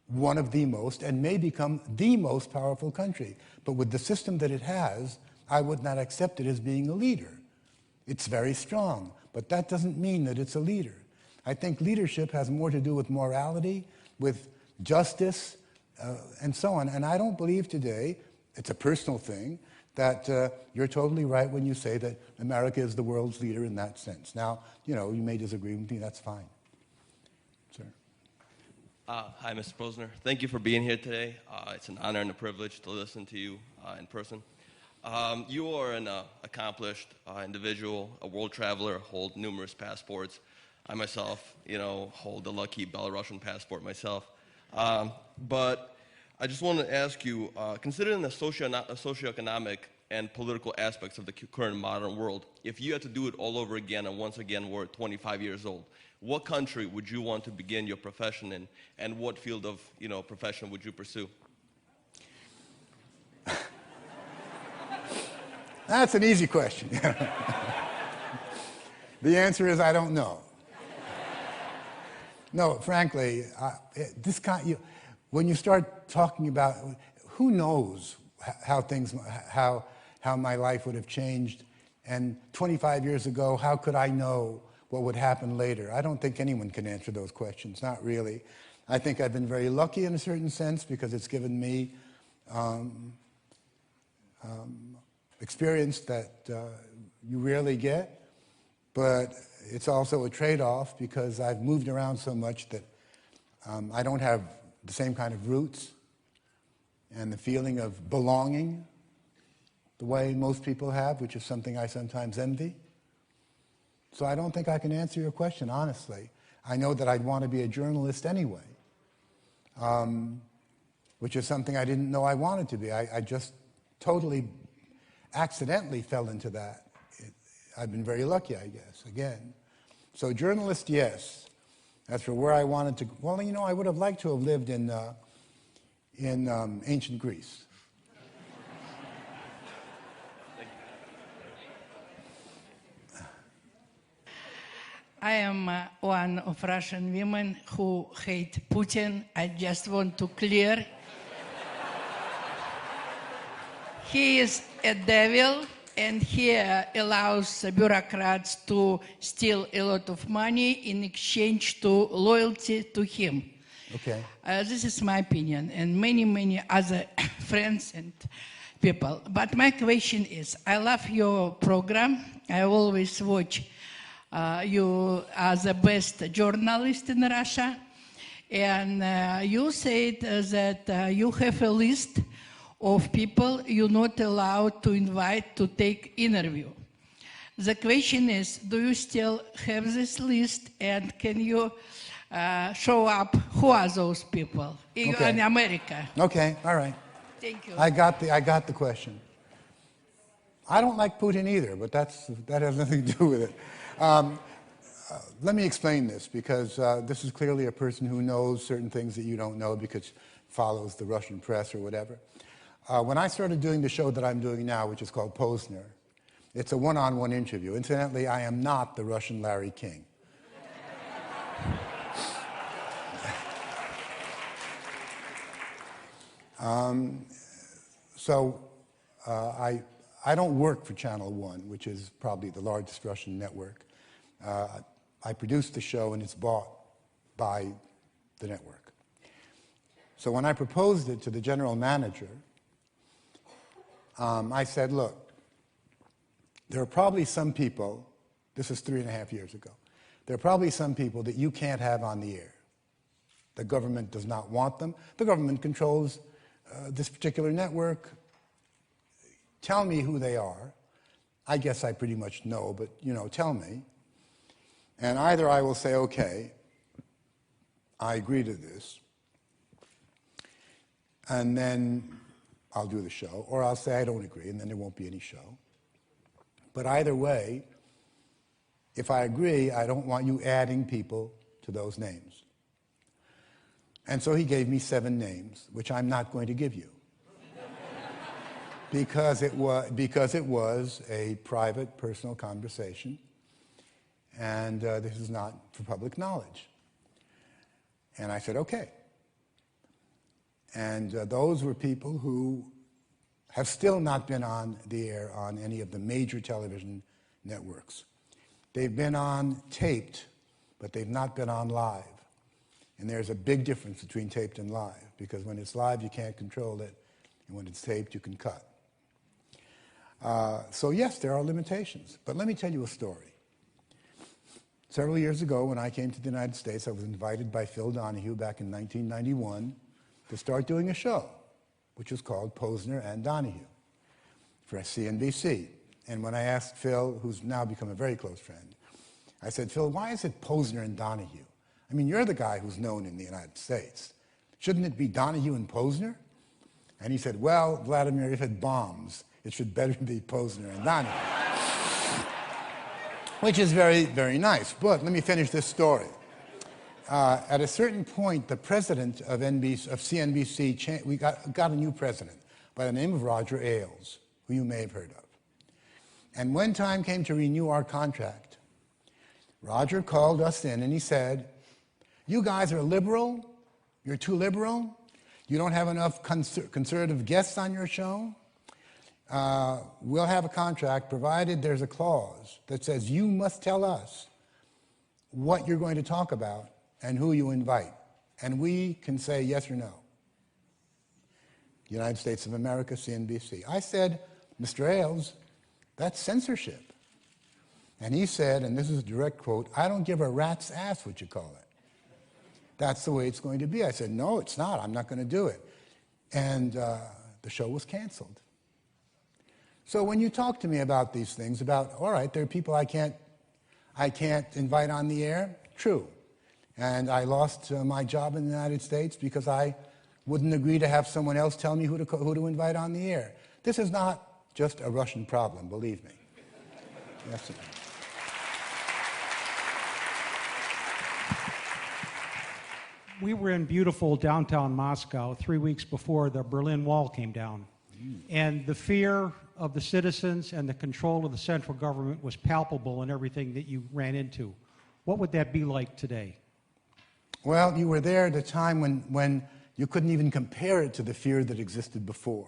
one of the most and may become the most powerful country. But with the system that it has, I would not accept it as being a leader. It's very strong, but that doesn't mean that it's a leader. I think leadership has more to do with morality, with justice, and so on. And I don't believe today, it's a personal thing, that you're totally right when you say that America is the world's leader in that sense. Now, you may disagree with me, that's fine. Sir. Hi, Mr. Pozner. Thank you for being here today. It's an honor and a privilege to listen to you in person. You are an accomplished individual, a world traveler, hold numerous passports. I myself, hold the lucky Belarusian passport myself. But I just want to ask you, considering the socioeconomic and political aspects of the current modern world, if you had to do it all over again and once again were 25 years old, what country would you want to begin your profession in, and what field of profession would you pursue? That's an easy question. The answer is I don't know. No, frankly, when you start talking about, who knows how my life would have changed, and 25 years ago, how could I know what would happen later? I don't think anyone can answer those questions, not really. I think I've been very lucky in a certain sense because it's given me experience that you rarely get, but it's also a trade-off because I've moved around so much that I don't have the same kind of roots and the feeling of belonging the way most people have, which is something I sometimes envy. So I don't think I can answer your question, honestly. I know that I'd want to be a journalist anyway, which is something I didn't know I wanted to be. I just totally accidentally fell into that. I've been very lucky, I guess, again. So journalist, yes. As for where I wanted to, well, you know, I would have liked to have lived in ancient Greece. I am one of Russian women who hate Putin. I just want to clear. He is a devil, and he allows bureaucrats to steal a lot of money in exchange to loyalty to him. Okay. This is my opinion, and many, many other friends and people. But my question is, I love your program. I always watch. You are the best journalist in Russia, and you said that you have a list of people you're not allowed to invite to take interview. The question is, do you still have this list, and can you show up who are those people in America? Okay, all right. Thank you. I got the question. I don't like Putin either, but that has nothing to do with it. Let me explain this, because this is clearly a person who knows certain things that you don't know because follows the Russian press or whatever. When I started doing the show that I'm doing now, which is called Pozner, it's a one-on-one interview. Incidentally, I am not the Russian Larry King. I don't work for Channel One, which is probably the largest Russian network. I produce the show, and it's bought by the network. So when I proposed it to the general manager, I said, look, there are probably some people, this is 3.5 years ago, there are probably some people that you can't have on the air. The government does not want them. The government controls this particular network. Tell me who they are. I guess I pretty much know, but, you know, tell me. And either I will say, okay, I agree to this, and then I'll do the show, or I'll say I don't agree, and then there won't be any show. But either way, if I agree, I don't want you adding people to those names. And so he gave me 7 names, which I'm not going to give you. because it was a private, personal conversation, and this is not for public knowledge. And I said, okay. And those were people who have still not been on the air on any of the major television networks. They've been on taped, but they've not been on live. And there's a big difference between taped and live, because when it's live, you can't control it, and when it's taped, you can cut. So yes, there are limitations, but let me tell you a story. Several years ago, when I came to the United States, I was invited by Phil Donahue back in 1991 to start doing a show, which was called Pozner and Donahue for CNBC. And when I asked Phil, who's now become a very close friend, I said, Phil, why is it Pozner and Donahue? I mean, you're the guy who's known in the United States. Shouldn't it be Donahue and Pozner? And he said, well, Vladimir, if it bombs, it should better be Pozner and Donahue. Which is very, very nice. But let me finish this story. At a certain point, the president of CNBC, we got a new president by the name of Roger Ailes, who you may have heard of. And when time came to renew our contract, Roger called us in and he said, You guys are liberal. You're too liberal. You don't have enough conservative guests on your show. We'll have a contract provided there's a clause that says you must tell us what you're going to talk about and who you invite. And we can say yes or no. United States of America, CNBC. I said, Mr. Ailes, that's censorship. And he said, and this is a direct quote, I don't give a rat's ass what you call it. That's the way it's going to be. I said, no, it's not. I'm not going to do it. And the show was canceled. So when you talk to me about these things, about, all right, there are people I can't invite on the air, true. And I lost my job in the United States because I wouldn't agree to have someone else tell me who to invite on the air. This is not just a Russian problem, believe me. Yes, sir. We were in beautiful downtown Moscow 3 weeks before the Berlin Wall came down. And the fear of the citizens and the control of the central government was palpable in everything that you ran into. What would that be like today? Well, you were there at a time when you couldn't even compare it to the fear that existed before.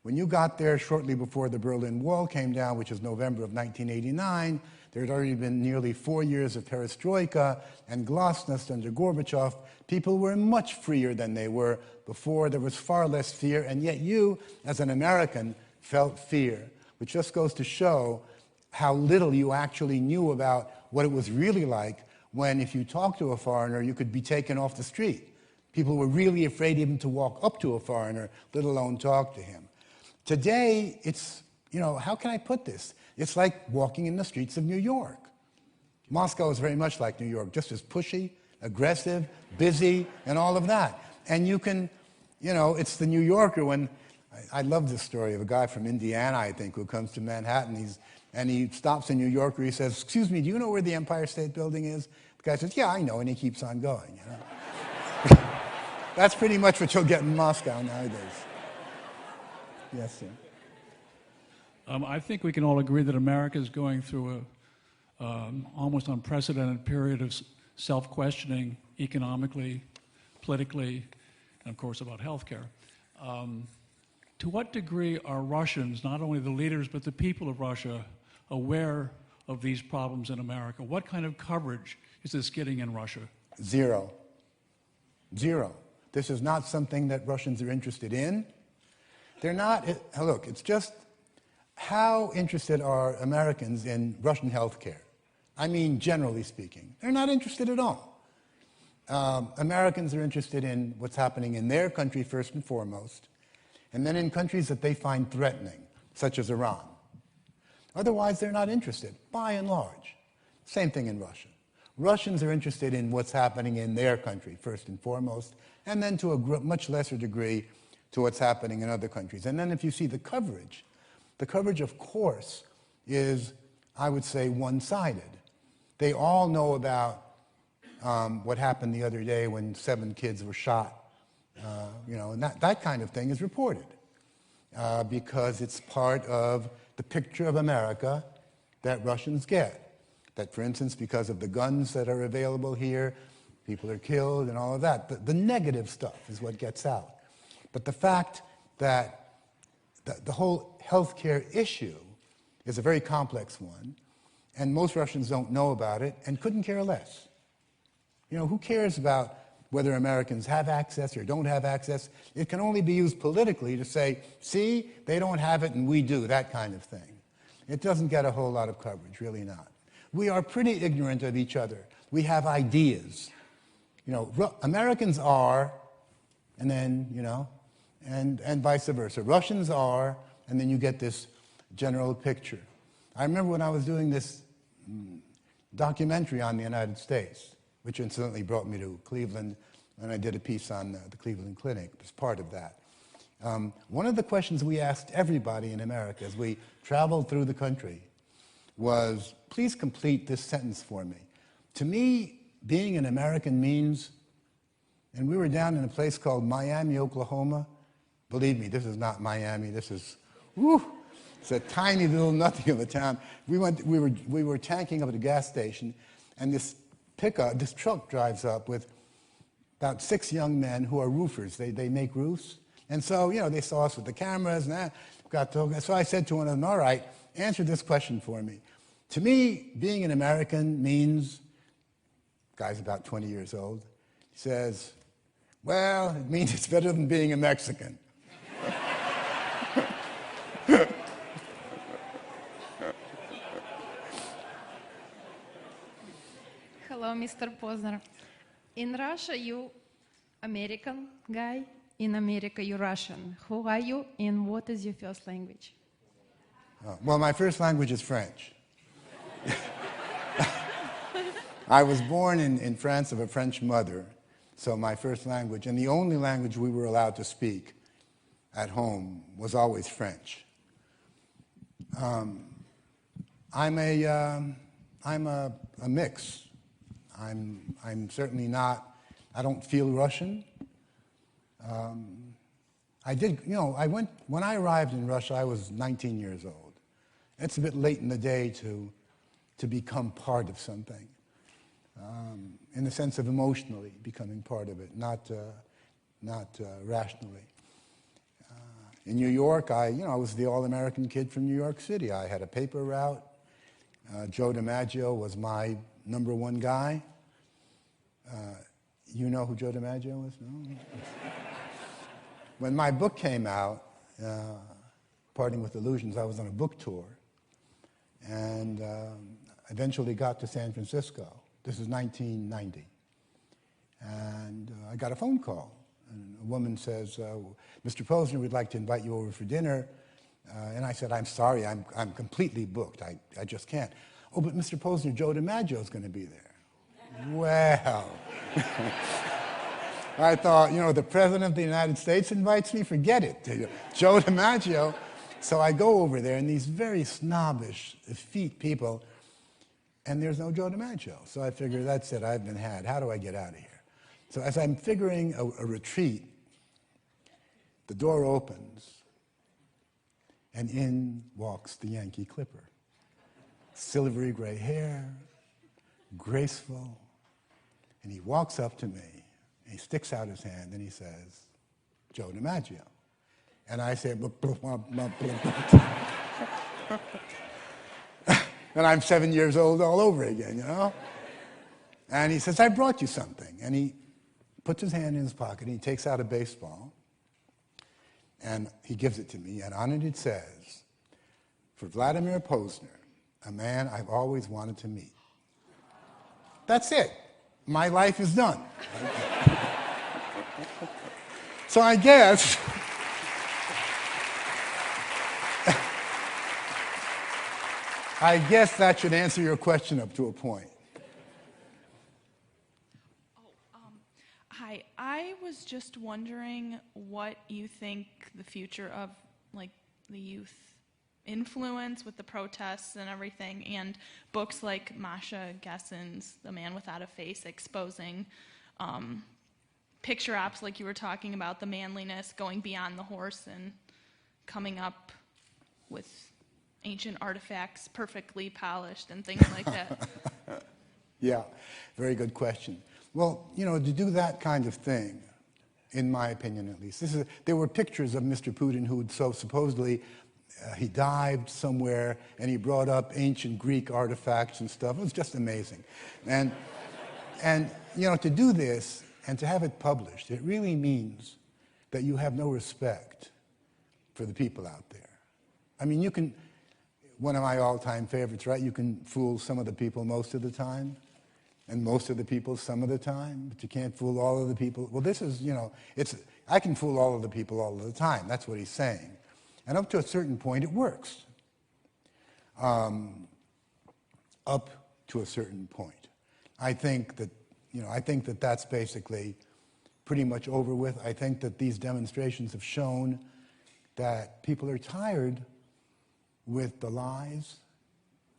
When you got there shortly before the Berlin Wall came down, which was November of 1989, there had already been nearly 4 years of perestroika and glasnost under Gorbachev. People were much freer than they were before. There was far less fear, and yet you, as an American, felt fear, which just goes to show how little you actually knew about what it was really like when, if you talked to a foreigner, you could be taken off the street. People were really afraid even to walk up to a foreigner, let alone talk to him. Today, it's, how can I put this? It's like walking in the streets of New York. Moscow is very much like New York, just as pushy, aggressive, busy, and all of that. And you can, it's the New Yorker when, I love this story of a guy from Indiana, I think, who comes to Manhattan, and he stops in New York, he says, excuse me, do you know where the Empire State Building is? The guy says, yeah, I know, and he keeps on going. That's pretty much what you'll get in Moscow nowadays. Yes, sir. I think we can all agree that America is going through a almost unprecedented period of self-questioning economically, politically, and of course about healthcare. To what degree are Russians, not only the leaders, but the people of Russia, aware of these problems in America? What kind of coverage is this getting in Russia? Zero. Zero. This is not something that Russians are interested in. They're not, look, it's just how interested are Americans in Russian health care? I mean, generally speaking. They're not interested at all. Americans are interested in what's happening in their country first and foremost, and then in countries that they find threatening, such as Iran. Otherwise, they're not interested, by and large. Same thing in Russia. Russians are interested in what's happening in their country first and foremost, and then to a much lesser degree to what's happening in other countries. And then if you see the coverage, of course, is, I would say, one-sided. They all know about what happened the other day when 7 kids were shot, and that kind of thing is reported because it's part of the picture of America that Russians get. That, for instance, because of the guns that are available here, people are killed and all of that. The negative stuff is what gets out. But the fact that the whole healthcare issue is a very complex one, and most Russians don't know about it and couldn't care less. Who cares about whether Americans have access or don't have access? It can only be used politically to say, see, they don't have it and we do, that kind of thing. It doesn't get a whole lot of coverage, really not. We are pretty ignorant of each other. We have ideas. Americans are, and then, and vice versa. Russians are, and then you get this general picture. I remember when I was doing this documentary on the United States, which incidentally brought me to Cleveland, and I did a piece on the Cleveland Clinic as part of that. One of the questions we asked everybody in America as we traveled through the country was, please complete this sentence for me. To me, being an American means, and we were down in a place called Miami, Oklahoma. Believe me, this is not Miami. This is, it's a tiny little nothing of a town. We were tanking up at a gas station, and this truck drives up with about 6 young men who are roofers. They make roofs. And so, they saw us with the cameras and that. So I said to one of them, all right, answer this question for me. To me, being an American means, guy's about 20 years old, he says, well, it means it's better than being a Mexican. Hello, Mr. Pozner. In Russia, you American guy. In America, you're Russian. Who are you, and what is your first language? Well, my first language is French. I was born in France of a French mother, so my first language, and the only language we were allowed to speak at home, was always French. I'm a mix. I'm certainly not. I don't feel Russian. When I arrived in Russia, I was 19 years old. It's a bit late in the day to become part of something, in the sense of emotionally becoming part of it, not rationally. In New York, I was the all-American kid from New York City. I had a paper route. Joe DiMaggio was my #1 guy. You know who Joe DiMaggio was? No? When my book came out, Parting with Illusions, I was on a book tour, and eventually got to San Francisco. This is 1990. And I got a phone call. And a woman says, Mr. Pozner, we'd like to invite you over for dinner. And I said, I'm sorry, I'm completely booked. I just can't. Oh, but Mr. Pozner, Joe DiMaggio is going to be there. Well, I thought, the President of the United States invites me, forget it. Joe DiMaggio. So I go over there, and these very snobbish, effete people, and there's no Joe DiMaggio. So I figure, that's it, I've been had. How do I get out of here? So as I'm figuring a retreat, the door opens, and in walks the Yankee Clipper. Silvery gray hair, graceful, and he walks up to me, and he sticks out his hand, and he says, Joe DiMaggio. And I say, blah, blah, blah, blah, blah. And I'm 7 years old all over again, And he says, I brought you something. And he puts his hand in his pocket, and he takes out a baseball, and he gives it to me, and on it says, for Vladimir Pozner, a man I've always wanted to meet. That's it. My life is done. So I guess that should answer your question up to a point. Hi, I was just wondering what you think the future of the youth influence with the protests and everything, and books like Masha Gessen's The Man Without a Face exposing picture apps like you were talking about, the manliness, going beyond the horse and coming up with ancient artifacts perfectly polished and things like that. Yeah, very good question. Well, to do that kind of thing, in my opinion at least, there were pictures of Mr. Putin who supposedly he dived somewhere and he brought up ancient Greek artifacts and stuff. It was just amazing. And to do this and to have it published, it really means that you have no respect for the people out there. I mean, you can, one of my all-time favorites, right? You can fool some of the people most of the time, and most of the people some of the time, but you can't fool all of the people. Well, this is, I can fool all of the people all of the time. That's what he's saying. And up to a certain point, it works. Up to a certain point. I think that that's basically pretty much over with. I think that these demonstrations have shown that people are tired with the lies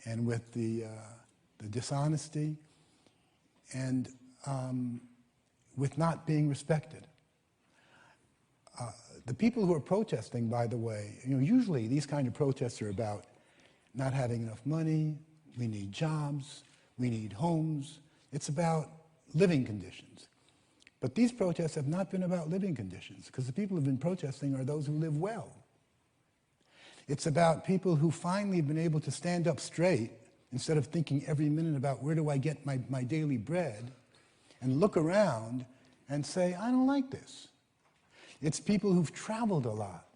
and with the dishonesty and with not being respected. The people who are protesting, by the way, usually these kind of protests are about not having enough money, we need jobs, we need homes. It's about living conditions. But these protests have not been about living conditions, because the people who have been protesting are those who live well. It's about people who finally have been able to stand up straight instead of thinking every minute about where do I get my daily bread, and look around and say, I don't like this. It's people who've traveled a lot,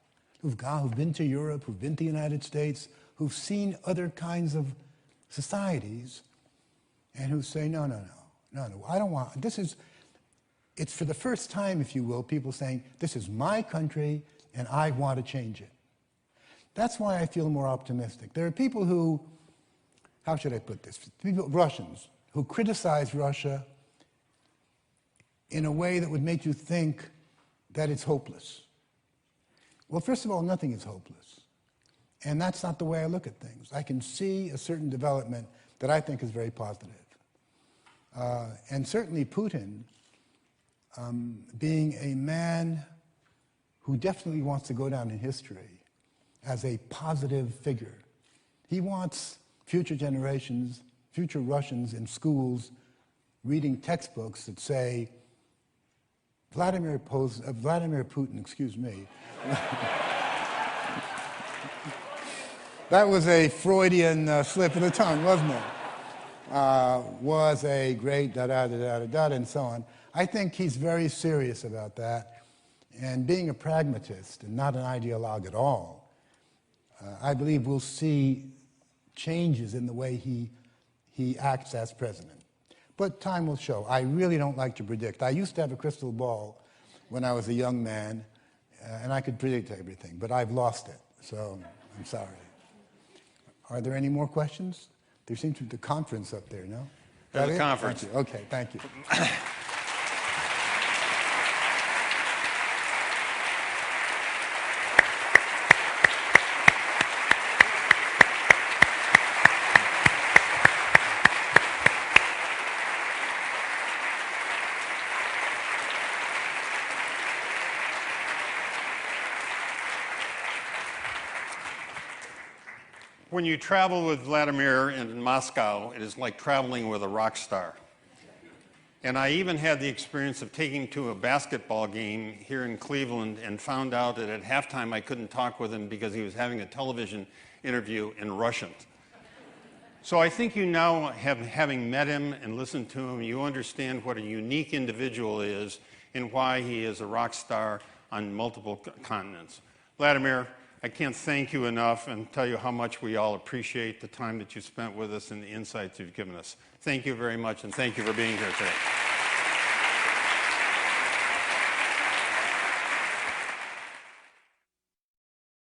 who've been to Europe, who've been to the United States, who've seen other kinds of societies, and who say, no, I don't want, it's for the first time, if you will, people saying, this is my country and I want to change it. That's why I feel more optimistic. There are people who, how should I put this? Russians, who criticize Russia in a way that would make you think that it's hopeless. Well, first of all, nothing is hopeless. And that's not the way I look at things. I can see a certain development that I think is very positive. And certainly Putin, being a man who definitely wants to go down in history as a positive figure. He wants future generations, future Russians in schools reading textbooks that say, Vladimir Putin, excuse me. That was a Freudian slip of the tongue, wasn't it? Was a great da-da-da-da-da-da, and so on. I think he's very serious about that. And being a pragmatist and not an ideologue at all, I believe we'll see changes in the way he acts as president. But time will show. I really don't like to predict. I used to have a crystal ball when I was a young man, and I could predict everything, but I've lost it, so I'm sorry. Are there any more questions? There seems to be the conference up there, no? There's a conference. Thank you. Okay, thank you. When you travel with Vladimir in Moscow, it is like traveling with a rock star. And I even had the experience of taking to a basketball game here in Cleveland and found out that at halftime I couldn't talk with him because he was having a television interview in Russian. So I think you now, having met him and listened to him, you understand what a unique individual is and why he is a rock star on multiple continents. Vladimir, I can't thank you enough and tell you how much we all appreciate the time that you spent with us and the insights you've given us. Thank you very much, and thank you for being here today.